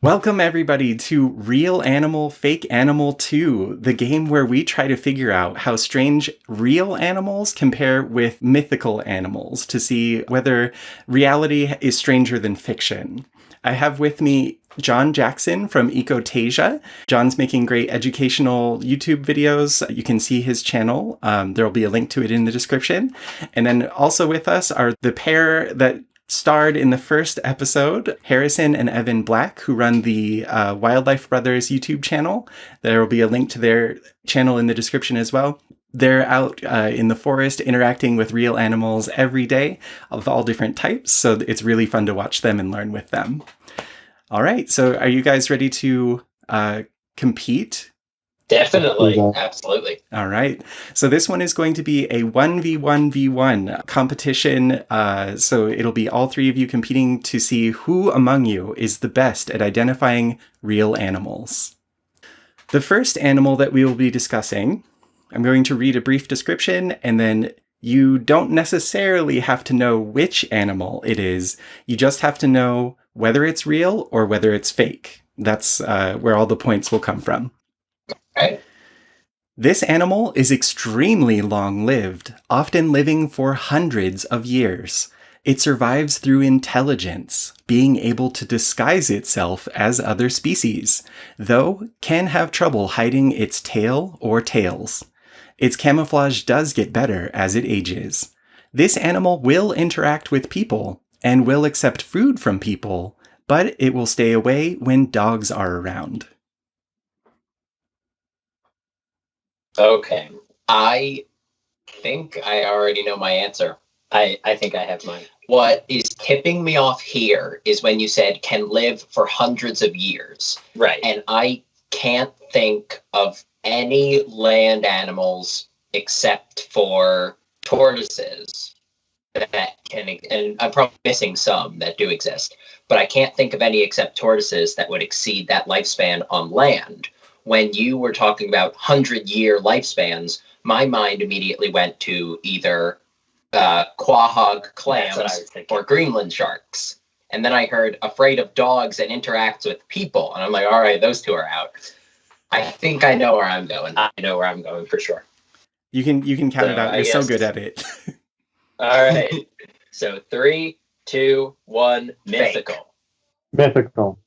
Welcome everybody to Real Animal, Fake Animal 2, the game where we try to figure out how strange real animals compare with mythical animals to see whether reality is stranger than fiction. I have with me John Jackson from Ecotasia. John's making great educational YouTube videos. You can see his channel. There will be a link to it in the description. And then also with us are the pair that starred in the first episode, Harrison and Evan Black, who run the Wildlife Brothers YouTube channel. There will be a link to their channel in the description as well. They're out in the forest interacting with real animals every day of all different types, so it's really fun to watch them and learn with them. All right, so are you guys ready to compete? Definitely, absolutely. All right. So this one is going to be a 1v1v1 competition. So it'll be all three of you competing to see who among you is the best at identifying real animals. The first animal that we will be discussing, I'm going to read a brief description, and then you don't necessarily have to know which animal it is. You just have to know whether it's real or whether it's fake. That's where all the points will come from. Okay. This animal is extremely long-lived, often living for hundreds of years. It survives through intelligence, being able to disguise itself as other species, though can have trouble hiding its tail or tails. Its camouflage does get better as it ages. This animal will interact with people and will accept food from people, but it will stay away when dogs are around. Okay. I think I already know my answer. I think I have mine. What is tipping me off here is when you said can live for hundreds of years. Right. And I can't think of any land animals except for tortoises that can, and I'm probably missing some that do exist, but I can't think of any except tortoises that would exceed that lifespan on land. When you were talking about 100-year lifespans, my mind immediately went to either quahog clams or Greenland sharks. And then I heard afraid of dogs and interacts with people. And I'm like, all right, those two are out. I think I know where I'm going. I know where I'm going for sure. You can count it out. You're so good at it. All right. So 3, 2, 1, mythical. Mythical.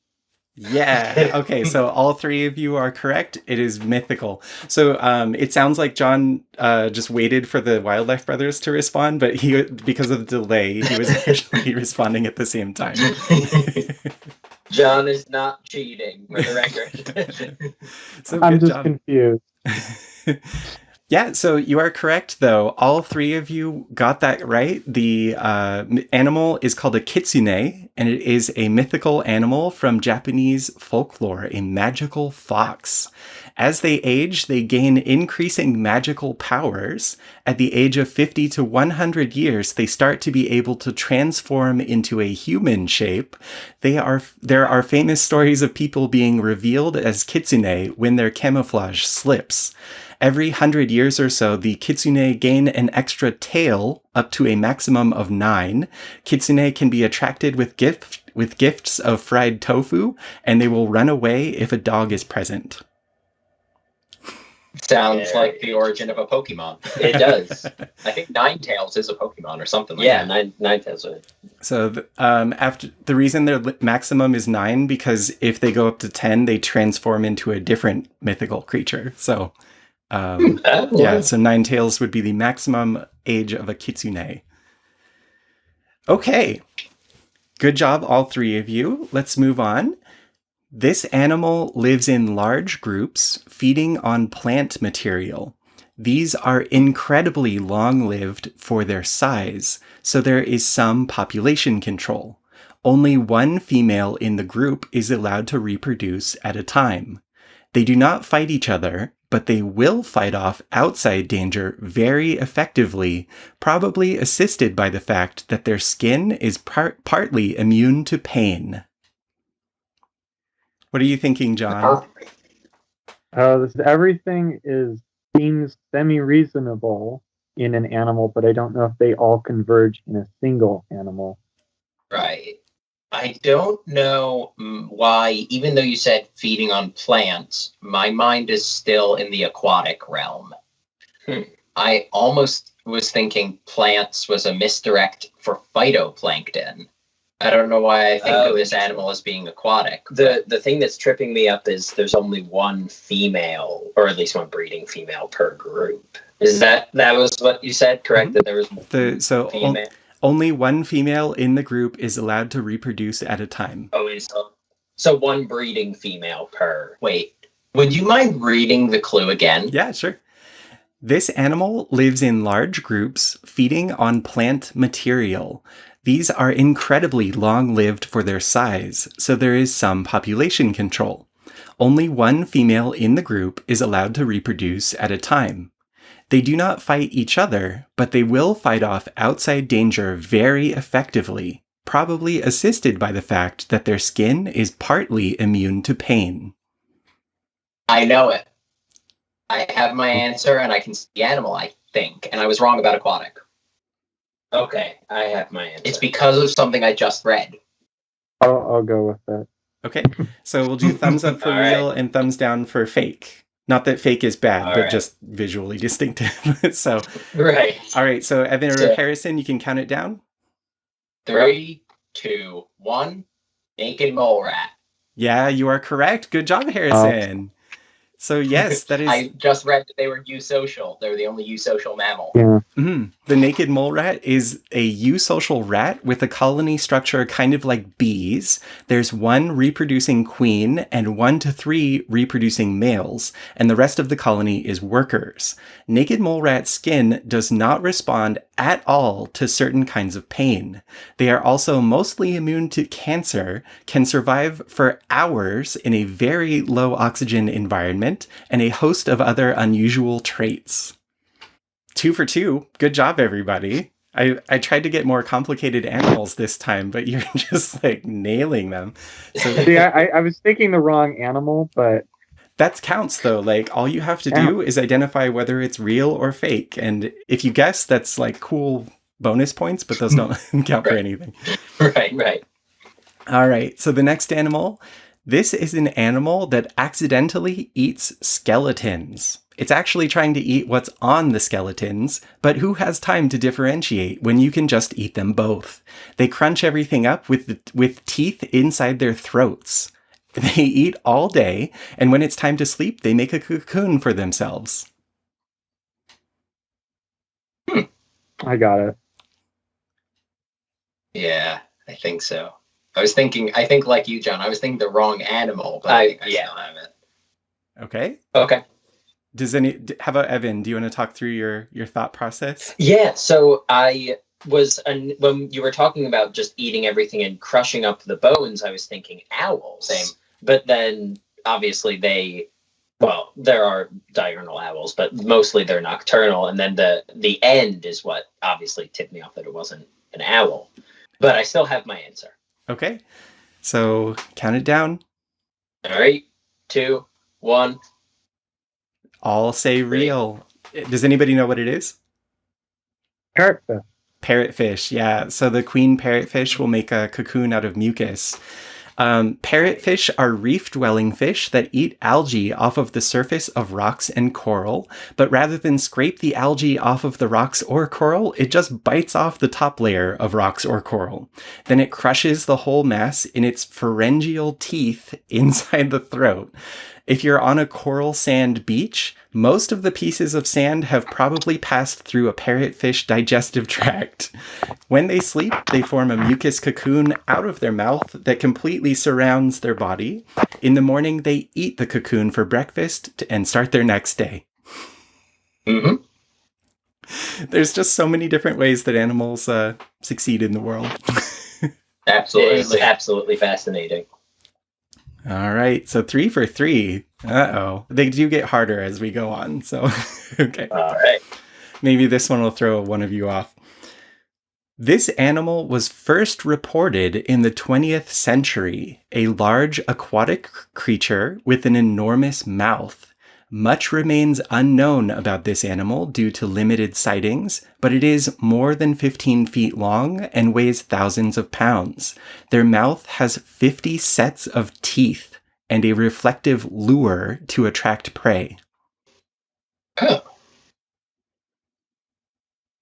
Yeah. Okay. So all three of you are correct. It is mythical. So it sounds like John just waited for the Wildlife Brothers to respond, but because of the delay, he was actually responding at the same time. John is not cheating, for the record. So I'm just confused. Yeah, so you are correct, though. All three of you got that right. The animal is called a kitsune, and it is a mythical animal from Japanese folklore, a magical fox. As they age, they gain increasing magical powers. At the age of 50 to 100 years, they start to be able to transform into a human shape. There are famous stories of people being revealed as kitsune when their camouflage slips. Every 100 years or so, the kitsune gain an extra tail up to a maximum of 9. Kitsune can be attracted with gifts of fried tofu, and they will run away if a dog is present. Sounds like the origin of a Pokemon. It does. I think Ninetales is a Pokemon or something like that. Yeah, Ninetales. So after the reason their maximum is 9, because if they go up to 10, they transform into a different mythical creature. So... yeah, so 9 tails would be the maximum age of a kitsune. Okay. Good job, all three of you. Let's move on. This animal lives in large groups, feeding on plant material. These are incredibly long-lived for their size, so there is some population control. Only one female in the group is allowed to reproduce at a time. They do not fight each other, but they will fight off outside danger very effectively, probably assisted by the fact that their skin is partly immune to pain. What are you thinking, John? Everything seems semi-reasonable in an animal, but I don't know if they all converge in a single animal. Right. I don't know why, even though you said feeding on plants, my mind is still in the aquatic realm. I almost was thinking plants was a misdirect for phytoplankton. I don't know why I think of this animal as being aquatic. The thing that's tripping me up is there's only one female, or at least one breeding female per group. Is that was what you said? Correct? That there was female. Only one female in the group is allowed to reproduce at a time. Oh, so one breeding female per. Wait, would you mind reading the clue again? Yeah, sure. This animal lives in large groups, feeding on plant material. These are incredibly long-lived for their size, so there is some population control. Only one female in the group is allowed to reproduce at a time. They do not fight each other, but they will fight off outside danger very effectively, probably assisted by the fact that their skin is partly immune to pain. I know it. I have my answer, and I can see the animal, I think, and I was wrong about aquatic. Okay, I have my answer. It's because of something I just read. I'll go with that. Okay, so we'll do thumbs up for real and thumbs down for fake. Not that fake is bad, but just visually distinctive. So, right. All right, so Evan or Harrison, you can count it down. 3, 2, 1. Naked mole rat. Yeah, you are correct. Good job, Harrison. So yes, that is... I just read that they were eusocial. They're the only eusocial mammal. Yeah. Mm-hmm. The naked mole rat is a eusocial rat with a colony structure kind of like bees. There's one reproducing queen and 1 to 3 reproducing males, and the rest of the colony is workers. Naked mole rat skin does not respond at all to certain kinds of pain. They are also mostly immune to cancer, can survive for hours in a very low oxygen environment, and a host of other unusual traits. 2 for 2. Good job, everybody. I tried to get more complicated animals this time, but you're just like nailing them. So See, I was thinking the wrong animal, but that counts though. Like all you have to do is identify whether it's real or fake. And if you guess, that's like cool bonus points, but those don't count for anything. Right. All right. So the next animal, this is an animal that accidentally eats skeletons. It's actually trying to eat what's on the skeletons, but who has time to differentiate when you can just eat them both? They crunch everything up with teeth inside their throats. They eat all day, and when it's time to sleep, they make a cocoon for themselves. I got it. Yeah, I think so. I think like you, John, I was thinking the wrong animal, but I think I still have it. Okay. How about Evan? Do you want to talk through your thought process? Yeah, so I was, when you were talking about just eating everything and crushing up the bones, I was thinking owls. Same. But then, obviously, there are diurnal owls, but mostly they're nocturnal. And then the end is what obviously tipped me off that it wasn't an owl. But I still have my answer. Okay. So, count it down. 3, 2, 1. All say real. Does anybody know what it is? Parrotfish. Parrotfish, yeah. So the queen parrotfish will make a cocoon out of mucus. Parrotfish are reef-dwelling fish that eat algae off of the surface of rocks and coral, but rather than scrape the algae off of the rocks or coral, it just bites off the top layer of rocks or coral. Then it crushes the whole mass in its pharyngeal teeth inside the throat. If you're on a coral sand beach, most of the pieces of sand have probably passed through a parrotfish digestive tract. When they sleep, they form a mucus cocoon out of their mouth that completely surrounds their body. In the morning, they eat the cocoon for breakfast and start their next day. Mm-hmm. There's just so many different ways that animals succeed in the world. Absolutely. It's absolutely fascinating. All right, so 3 for 3. Uh-oh. They do get harder as we go on, so okay. All right. Maybe this one will throw one of you off. This animal was first reported in the 20th century, a large aquatic creature with an enormous mouth. Much remains unknown about this animal due to limited sightings, but it is more than 15 feet long and weighs thousands of pounds. Their mouth has 50 sets of teeth and a reflective lure to attract prey. Oh.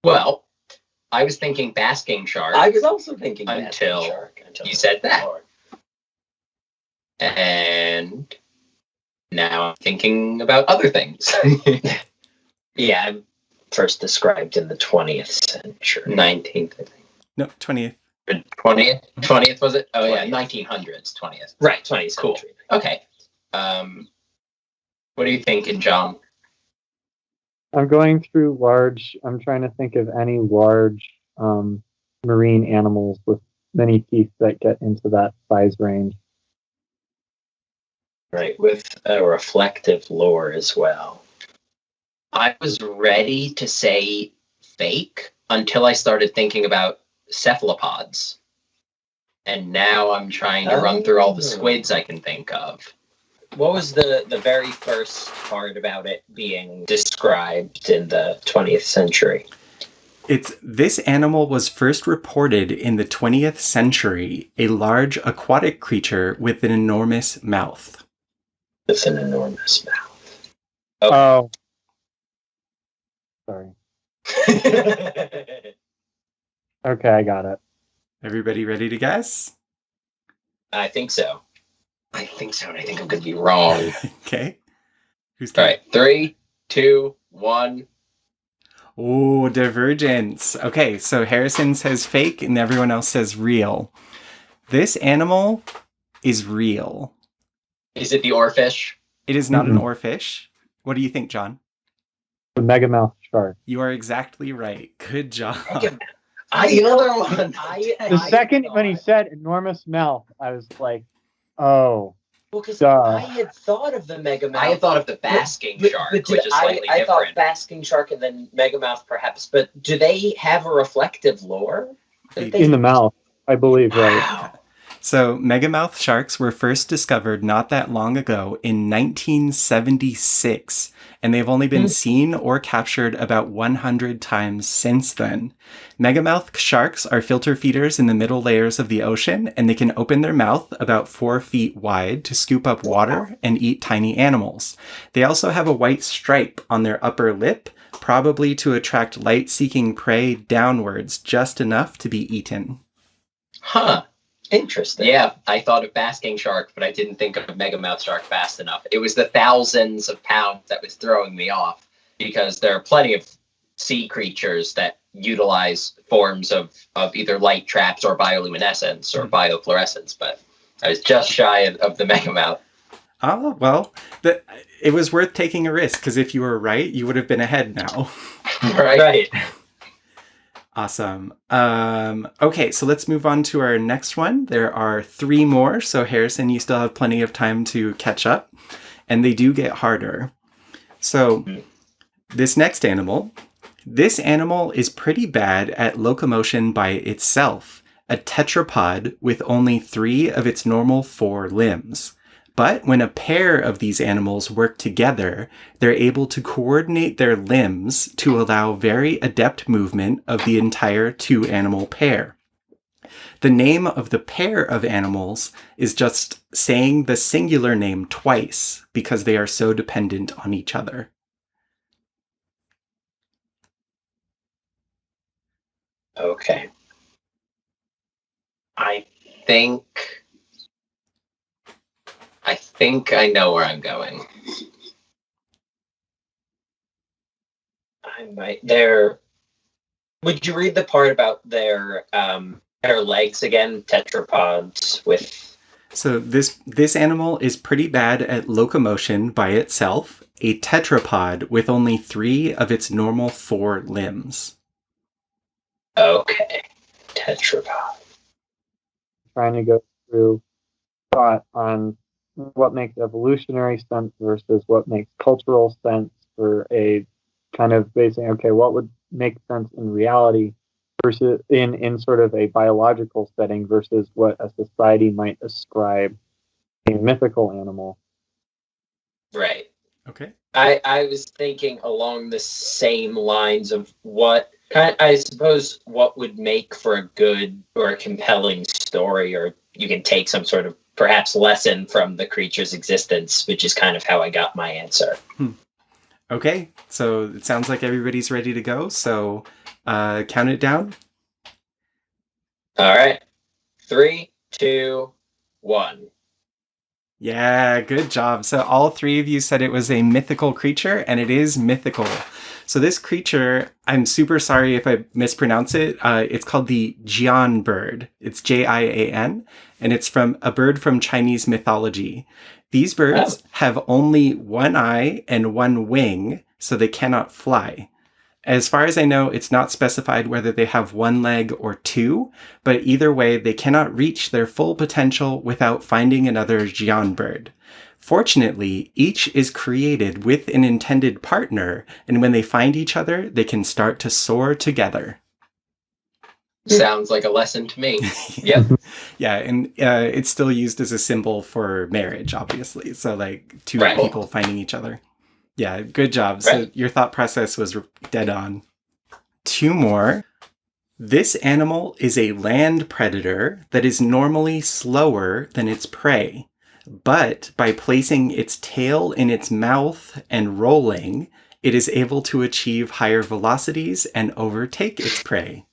Well, I was thinking basking shark. I was also thinking Until basking shark. Until you said that. Lord. And now I'm thinking about other things. Yeah, I'm first described in the 20th century. 19th, I think. No, 20th. 20th? 20th was it? Oh, yeah, 20th. 1900s, 20th. Right, 20th Cool. century. Okay. What are you thinking, John? I'm going through I'm trying to think of any large marine animals with many teeth that get into that size range. Right, with a reflective lure as well. I was ready to say fake until I started thinking about cephalopods. And now I'm trying to run through all the squids I can think of. What was the very first part about it being described in the 20th century? This animal was first reported in the 20th century, a large aquatic creature with an enormous mouth. With an enormous mouth. Oh. Sorry. Okay, I got it. Everybody ready to guess? I think so. I think so, and I think I'm going to be wrong. Okay. Who's All right, 3, 2, 1. Oh, divergence. Okay, so Harrison says fake and everyone else says real. This animal is real. Is it the oarfish? It is not an Mm-mm. oarfish. What do you think, John? The megamouth shark. You are exactly right. Good job. The other one. The second when he said enormous mouth, I was like, oh. Well, because Duh. I had thought of the megamouth. I had thought of the basking shark, but which is slightly I thought different. basking shark and then megamouth perhaps. But do they have a reflective lure? In the mouth, I believe, right. Wow. So, megamouth sharks were first discovered not that long ago in 1976, and they've only been seen or captured about 100 times since then. Megamouth sharks are filter feeders in the middle layers of the ocean, and they can open their mouth about 4 feet wide to scoop up water and eat tiny animals. They also have a white stripe on their upper lip, probably to attract light-seeking prey downwards just enough to be eaten. Huh. Interesting. Yeah, I thought of basking shark, but I didn't think of megamouth shark fast enough. It was the thousands of pounds that was throwing me off, because there are plenty of sea creatures that utilize forms of either light traps or bioluminescence or biofluorescence, but I was just shy of the megamouth. Oh, well, it was worth taking a risk, because if you were right, you would have been ahead now. Right. Awesome. Okay, so let's move on to our next one. There are 3 more, so Harrison, you still have plenty of time to catch up, and they do get harder. So, this next animal is pretty bad at locomotion by itself, a tetrapod with only 3 of its normal 4 limbs. But when a pair of these animals work together, they're able to coordinate their limbs to allow very adept movement of the entire 2-animal pair. The name of the pair of animals is just saying the singular name twice because they are so dependent on each other. Okay. I think I know where I'm going. I might. Would you read the part about their legs again? Tetrapods with. So this animal is pretty bad at locomotion by itself, a tetrapod with only 3 of its normal 4 limbs. Okay. Tetrapod. Trying to go through thought on what makes evolutionary sense versus what makes cultural sense for a kind of basing, okay, what would make sense in reality versus in sort of a biological setting versus what a society might ascribe a mythical animal. Right. Okay. I was thinking along the same lines of I suppose what would make for a good or a compelling story, or you can take some sort of perhaps lesson from the creature's existence, which is kind of how I got my answer. Okay, so it sounds like everybody's ready to go, so count it down. All right. 3, 2, 1. Yeah, good job. So all three of you said it was a mythical creature, and it is mythical. So this creature, I'm super sorry if I mispronounce it. It's called the Jian bird. It's Jian, and it's from a bird from Chinese mythology. These birds have only one eye and one wing, so they cannot fly. As far as I know, it's not specified whether they have one leg or two, but either way, they cannot reach their full potential without finding another Jian bird. Fortunately, each is created with an intended partner, and when they find each other, they can start to soar together. Sounds like a lesson to me. Yep. Yeah, and it's still used as a symbol for marriage, obviously. So, like, two Right. people finding each other. Yeah, good job. So Right. your thought process was dead on. Two more. This animal is a land predator that is normally slower than its prey, but by placing its tail in its mouth and rolling, it is able to achieve higher velocities and overtake its prey.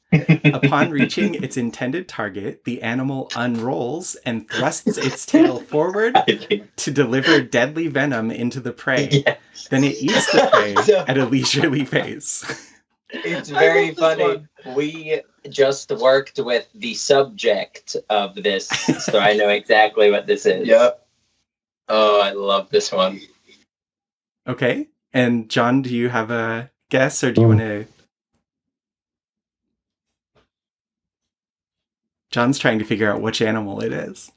Upon reaching its intended target, the animal unrolls and thrusts its tail forward to deliver deadly venom into the prey. Yes. Then it eats the prey at a leisurely pace. It's very funny. We just worked with the subject of this, so I know exactly what this is. Yep. Oh, I love this one. Okay. And John, do you have a guess, or do you want to... John's trying to figure out which animal it is.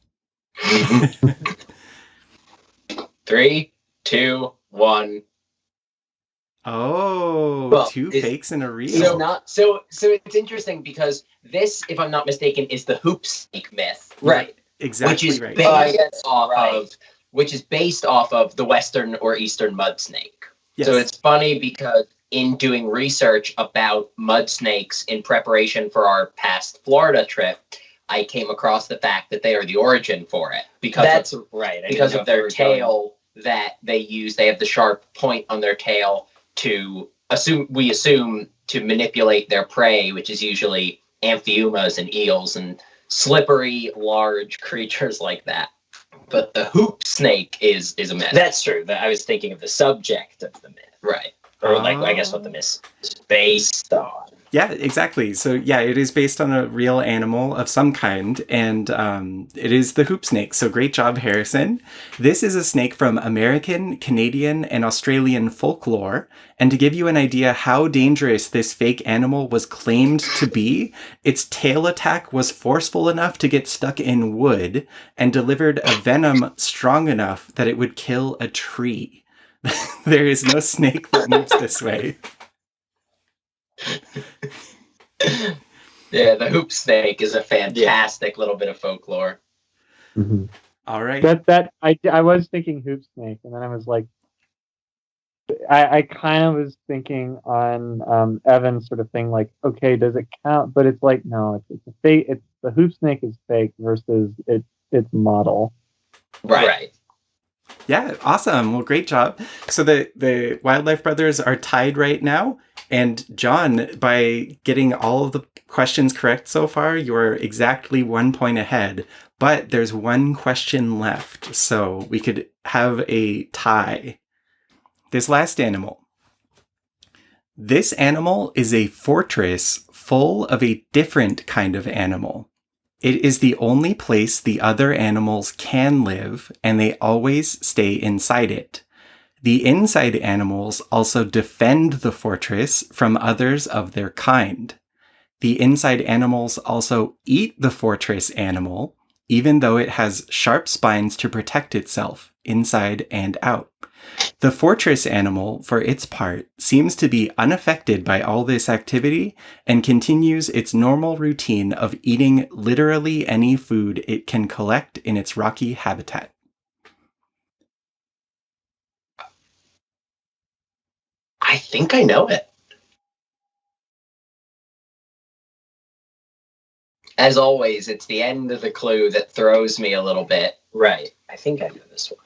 3, 2, 1. Oh, Well, two is- fakes and a real. So it's interesting because this, if I'm not mistaken, is the hoop snake myth, Right. Exactly which is right. based off of the western or eastern mud snake. Yes. So it's funny because in doing research about mud snakes in preparation for our past Florida trip, I came across the fact that they are the origin for it because of, right. because of their tail that they use. They have the sharp point on their tail to assume to manipulate their prey, which is usually amphiumas and eels and slippery, large creatures like that. But the hoop snake is a myth. That's true. I was thinking of the subject of the myth. Right. Or I guess what the myth is based on. Yeah, exactly. So yeah, it is based on a real animal of some kind, and it is the hoop snake. So great job, Harrison. This is a snake from American, Canadian, and Australian folklore. And to give you an idea how dangerous this fake animal was claimed to be, its tail attack was forceful enough to get stuck in wood and delivered a venom strong enough that it would kill a tree. There is no snake that moves this way. Yeah, the hoop snake is a fantastic little bit of folklore. Mhm. All right. I was thinking hoop snake, and then I was like, I kind of was thinking on Evan's sort of thing, like, okay, does it count? But it's like, no, it's a fake. It's the hoop snake is fake versus its model. Right. Yeah, awesome. Well, great job. So the Wildlife Brothers are tied right now. And John, by getting all of the questions correct so far, you're exactly 1 point ahead. But there's one question left, so we could have a tie. This last animal. This animal is a fortress full of a different kind of animal. It is the only place the other animals can live, and they always stay inside it. The inside animals also defend the fortress from others of their kind. The inside animals also eat the fortress animal, even though it has sharp spines to protect itself, inside and out. The fortress animal, for its part, seems to be unaffected by all this activity and continues its normal routine of eating literally any food it can collect in its rocky habitat. I think I know it. As always, it's the end of the clue that throws me a little bit. Right. I think I know this one.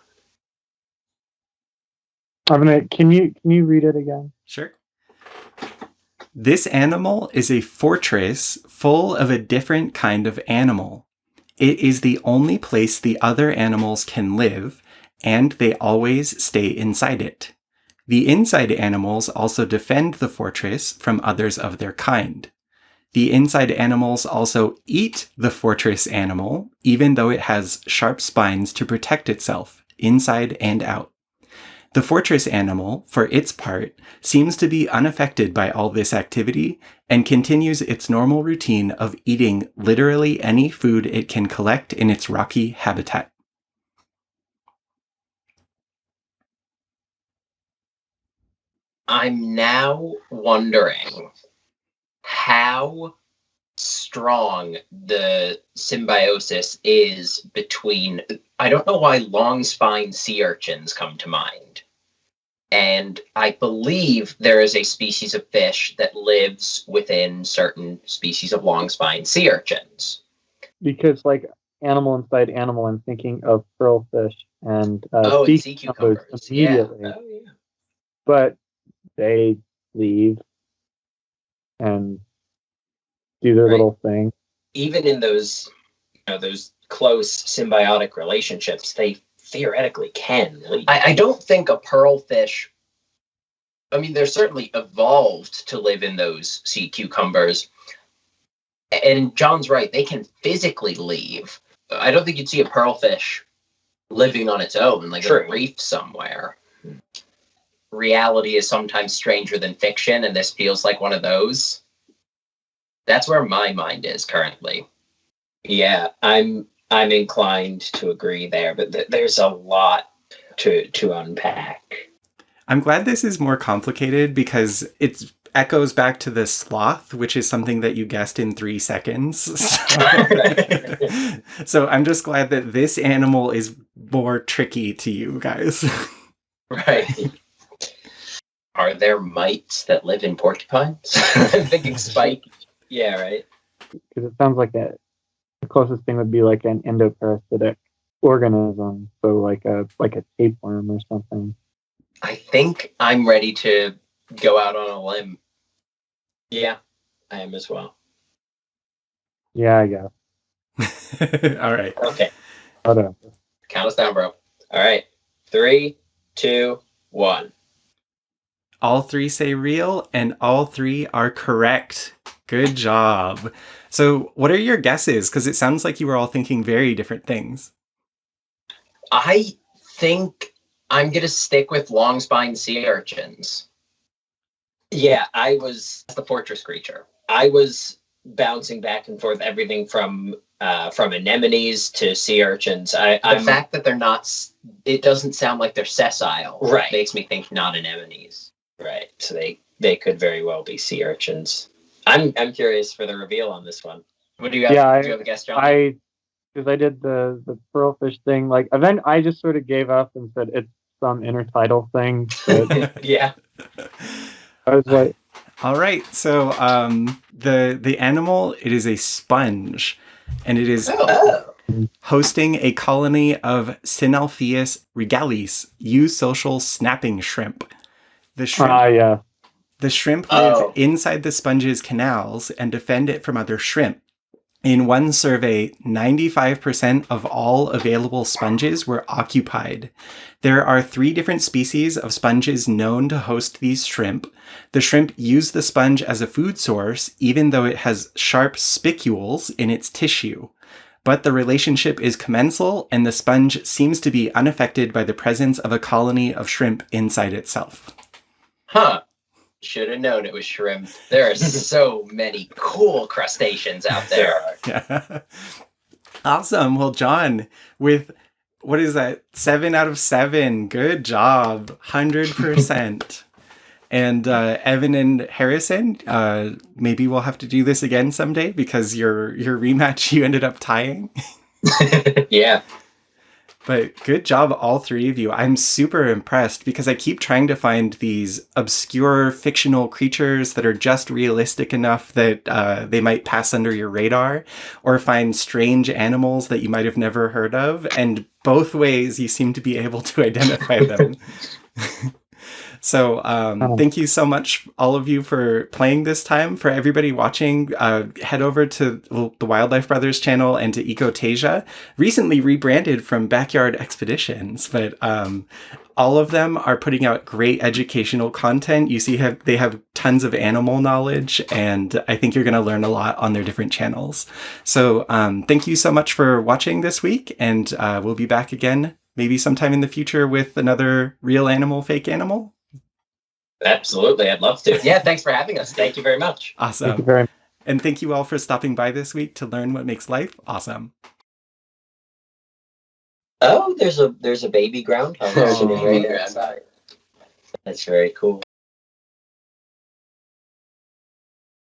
Can you read it again? Sure. This animal is a fortress full of a different kind of animal. It is the only place the other animals can live, and they always stay inside it. The inside animals also defend the fortress from others of their kind. The inside animals also eat the fortress animal, even though it has sharp spines to protect itself, inside and out. The fortress animal, for its part, seems to be unaffected by all this activity and continues its normal routine of eating literally any food it can collect in its rocky habitat. I'm now wondering how strong the symbiosis is between. I don't know why long spine sea urchins come to mind. And I believe there is a species of fish that lives within certain species of long spine sea urchins. Because like animal inside animal, I'm thinking of pearlfish and And sea cucumbers. immediately. Yeah. Oh, yeah. But they leave and do their little thing. Even in those, those close symbiotic relationships, they theoretically can leave. I don't think a pearlfish. I mean, they're certainly evolved to live in those sea cucumbers. And John's right, they can physically leave. I don't think you'd see a pearlfish living on its own, like a reef somewhere. Reality is sometimes stranger than fiction, and this feels like one of those. That's where my mind is currently. Yeah, I'm inclined to agree there, but there's a lot to unpack. I'm glad this is more complicated because it echoes back to the sloth, which is something that you guessed in 3 seconds. So I'm just glad that this animal is more tricky to you guys. Right. Are there mites that live in porcupines? I'm thinking Spike. Yeah, right. Because it sounds like the closest thing would be like an endoparasitic organism, so like a tapeworm or something. I think I'm ready to go out on a limb. Yeah, I am as well. Yeah, I guess. All right. Okay. Whatever. Count us down, bro. All right. 3, 2, 1. All 3 say real, and all 3 are correct. Good job. So what are your guesses? Because it sounds like you were all thinking very different things. I think I'm going to stick with long spine sea urchins. Yeah, I was the fortress creature. I was bouncing back and forth, everything from anemones to sea urchins. The fact that they're not, it doesn't sound like they're sessile. Right. Makes me think not anemones. Right. So they could very well be sea urchins. I'm curious for the reveal on this one. What do you have? Yeah, do you have a guess, John? Because I did the pearlfish thing. Like, then I just sort of gave up and said it's some intertidal thing. But yeah. I was like, all right. So the animal, it is a sponge, and it is hosting a colony of Synalpheus regalis, eusocial snapping shrimp. The shrimp. yeah. The shrimp live inside the sponge's canals and defend it from other shrimp. In one survey, 95% of all available sponges were occupied. There are 3 different species of sponges known to host these shrimp. The shrimp use the sponge as a food source, even though it has sharp spicules in its tissue. But the relationship is commensal, and the sponge seems to be unaffected by the presence of a colony of shrimp inside itself. Huh. Should have known it was shrimp. There are so many cool crustaceans out there. Yeah. Awesome. Well, John, with, what is that? 7 out of 7. Good job. 100%. And Evan and Harrison, maybe we'll have to do this again someday because your rematch, you ended up tying. Yeah. But good job, all three of you. I'm super impressed because I keep trying to find these obscure fictional creatures that are just realistic enough that they might pass under your radar, or find strange animals that you might have never heard of. And both ways, you seem to be able to identify them. So thank you so much, all of you, for playing this time. For everybody watching, head over to the Wildlife Brothers channel and to Ecotasia, recently rebranded from Backyard Expeditions. But all of them are putting out great educational content. You see, they have tons of animal knowledge, and I think you're going to learn a lot on their different channels. So thank you so much for watching this week, and we'll be back again maybe sometime in the future with another real animal, fake animal. Absolutely, I'd love to. Yeah, thanks for having us. Thank you very much. Awesome. Thank you very much. And thank you all for stopping by this week to learn what makes life awesome. Oh, there's a baby groundhog sitting right there outside. That's very cool.